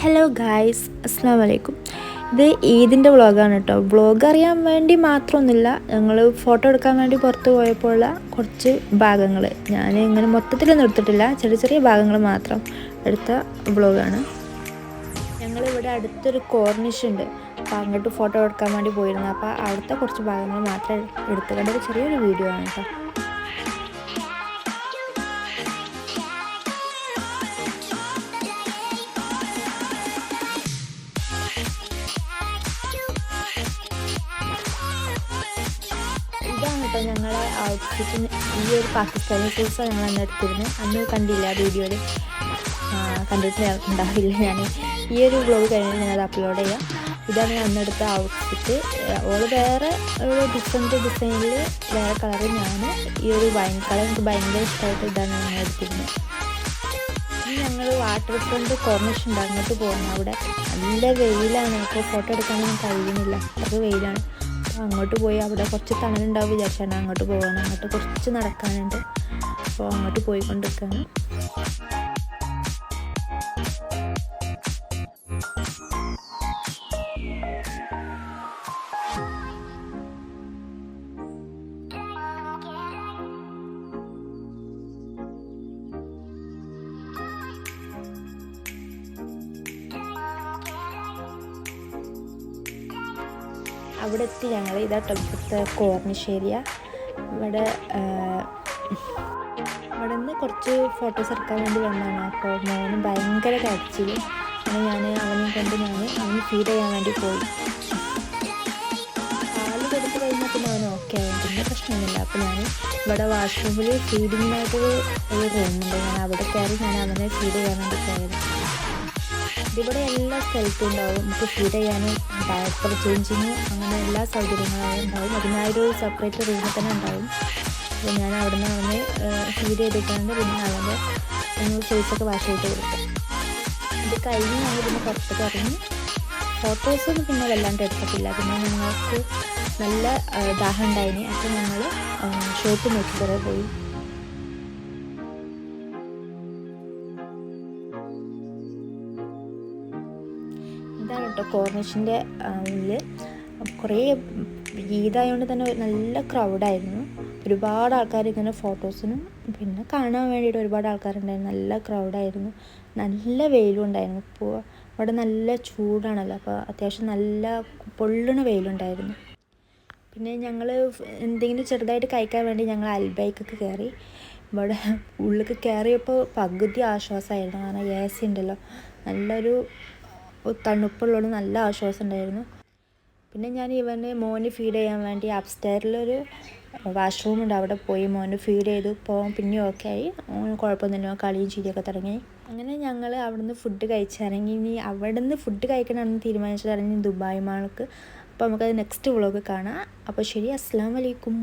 Hello guys, അസ്സലാമു അലൈക്കും. ഇത് ഈദിൻ്റെ വ്ളോഗാണ് കേട്ടോ. വ്ളോഗ് അറിയാൻ വേണ്ടി മാത്രമൊന്നുമില്ല, ഞങ്ങൾ ഫോട്ടോ എടുക്കാൻ വേണ്ടി പുറത്ത് പോയപ്പോഴുള്ള കുറച്ച് ഭാഗങ്ങൾ ഞാൻ ഇങ്ങനെ മൊത്തത്തിലൊന്നും എടുത്തിട്ടില്ല, ചെറിയ ചെറിയ ഭാഗങ്ങൾ മാത്രം എടുത്ത വ്ളോഗാണ്. ഞങ്ങളിവിടെ അടുത്തൊരു കോർണിഷ് ഉണ്ട്, അപ്പോൾ അങ്ങോട്ട് ഫോട്ടോ എടുക്കാൻ വേണ്ടി പോയിരുന്നു. അപ്പോൾ അവിടുത്തെ കുറച്ച് ഭാഗങ്ങൾ മാത്രം എടുത്തുകൊണ്ട് ഒരു ചെറിയൊരു വീഡിയോ ആണ് കേട്ടോ. ഇതാണ് കേട്ടോ ഞങ്ങളെ ഔട്ട്ഫിറ്റിന്. ഈ ഒരു പാകിസ്ഥാനി ഡ്രസ്സാണ് ഞങ്ങൾ അന്ന് എടുത്തിരുന്നത്. അന്ന് കണ്ടില്ല, വീഡിയോയിൽ കണ്ടിട്ട് ഉണ്ടാവില്ല. ഞാൻ ഈ ഒരു വ്ളോഗ് കഴിഞ്ഞിട്ട് ഞാനത് അപ്ലോഡ് ചെയ്യാം. ഇതാണ് ഞാൻ അന്നെടുത്ത ഔട്ട്ഫിറ്റ്. ഓൾ വേറെ ഒരു ഡിഫറെൻറ്റ് ഡിസൈനിൽ വേറെ കളറ്, ഞാൻ ഈ ഒരു വൈൻ കളർ എനിക്ക് ഭയങ്കര ഇഷ്ടമായിട്ട് ഇതാണ് ഞാൻ എടുത്തിരുന്നത്. ഇനി ഞങ്ങൾ വാട്ടർ ഫ്രണ്ട് കോർണിഷ് ഉണ്ട്, അങ്ങോട്ട് പോകുന്നു. അവിടെ നല്ല വെയിലാണ്, അപ്പോൾ ഫോട്ടോ എടുക്കാനൊന്നും കഴിയുന്നില്ല, അത്രയ്ക്ക് വെയിലാണ്. അപ്പോൾ അങ്ങോട്ട് പോയി അവിടെ കുറച്ച് തണലുണ്ടാവും വിചാരിച്ചാണ് അങ്ങോട്ട് പോകാൻ. അങ്ങോട്ട് കുറച്ച് നടക്കാനുണ്ട്, അപ്പോൾ അങ്ങോട്ട് പോയിക്കൊണ്ടിരിക്കുകയാണ്. അവിടെ എത്തി ഞങ്ങൾ. ഇതാ ഇവിടുത്തെ കോർണിഷ് ഏരിയ. ഇവിടെ നിന്ന് കുറച്ച് ഫോട്ടോസ് എടുക്കാൻ വേണ്ടി വന്നതാണ്. അപ്പോൾ മോന് ഭയങ്കര കരച്ചിൽ. അങ്ങനെ അവനെ കൊണ്ട് അവന് ഫീഡ് ചെയ്യാൻ വേണ്ടി പോയി. പാല് കൊടുത്ത് കഴിഞ്ഞാൽ പിന്നെ അവന് ഓക്കെ ആവും, പിന്നെ പ്രശ്നമൊന്നുമില്ല. അപ്പോൾ ഞാൻ ഇവിടെ വാഷ്റൂമിൽ ഫീഡിങ്ങിനായിട്ടൊരു റൂമുണ്ട്, ഞാൻ അവിടെ കയറി അവനെ ഫീഡ് ചെയ്യാൻ വേണ്ടി പോയത്. ഇവിടെ എല്ലാ സ്ഥലത്തും ഉണ്ടാവും, നമുക്ക് ഫീഡ് ചെയ്യാനും ഡയപ്പർ ചേഞ്ചിങ് അങ്ങനെ എല്ലാ സൗകര്യങ്ങളും ഉണ്ടാവും. അതിനായൊരു സെപ്പറേറ്റ് റൂമിൽ തന്നെ ഉണ്ടാവും. അപ്പോൾ ഞാൻ അവിടെ നിന്ന് അവന് ഫീഡ് ചെയ്തിട്ടുണ്ട്. പിന്നെ അവൻ്റെ ഫേസൊക്കെ വാഷ് ചെയ്ത് കൊടുക്കും. ഇത് കഴിഞ്ഞ് ഞങ്ങൾ പിന്നെ പുറത്തേക്ക് ഇറങ്ങി. ഫോട്ടോസൊന്നും പിന്നെ വല്ലാണ്ട് എടുത്തിട്ടില്ല. പിന്നെ ഞങ്ങൾക്ക് നല്ല ദാഹം ഉണ്ടായിന്, അപ്പോൾ ഞങ്ങൾ ഷോപ്പ് നോക്കി കുറേ പോയി. ഇതാണ് കേട്ടോ കോർണിഷിൻ്റെ ഉള്ളിൽ. കുറേ ഈദായതുകൊണ്ട് തന്നെ നല്ല ക്രൗഡായിരുന്നു. ഒരുപാട് ആൾക്കാർ ഇങ്ങനെ ഫോട്ടോസിനും പിന്നെ കാണാൻ വേണ്ടിയിട്ട് ഒരുപാട് ആൾക്കാരുണ്ടായിരുന്നു. നല്ല ക്രൗഡായിരുന്നു, നല്ല വെയിലും ഉണ്ടായിരുന്നു. ഇപ്പോൾ അവിടെ നല്ല ചൂടാണല്ലോ, അപ്പോൾ അത്യാവശ്യം നല്ല പൊള്ളണ വെയിലുണ്ടായിരുന്നു. പിന്നെ ഞങ്ങൾ എന്തെങ്കിലും ചെറുതായിട്ട് കഴിക്കാൻ വേണ്ടി ഞങ്ങൾ അൽബൈക്കൊക്കെ കയറി. ഇവിടെ ഉള്ളിൽ കയറിയപ്പോൾ പകുതി ആശ്വാസമായിരുന്നു, കാരണം എ സി ഉണ്ടല്ലോ, നല്ലൊരു തണുപ്പുള്ളതുകൊണ്ട് നല്ല ആശ്വാസം ഉണ്ടായിരുന്നു. പിന്നെ ഞാൻ മോന് ഫീഡ് ചെയ്യാൻ വേണ്ടി അപ്സ്റ്റെയറിലൊരു വാഷ്റൂം ഉണ്ട്, അവിടെ പോയി മോന് ഫീഡ് ചെയ്തു. ഇപ്പോൾ പിന്നെ ഓക്കെ ആയി, കുഴപ്പമൊന്നുമില്ല, കളിയും ചിരിയൊക്കെ തുടങ്ങി. അങ്ങനെ ഞങ്ങൾ അവിടെ നിന്ന് ഫുഡ് കഴിച്ചിറങ്ങി. ഇനി അവിടെ നിന്ന് ഫുഡ് കഴിക്കണമെന്ന് തീരുമാനിച്ചിറങ്ങി ദുബായ് മാൾക്ക്. അപ്പോൾ നമുക്കത് നെക്സ്റ്റ് വ്ളോഗ് കാണാം. അപ്പോൾ ശരി, അസ്സലാമു അലൈക്കും.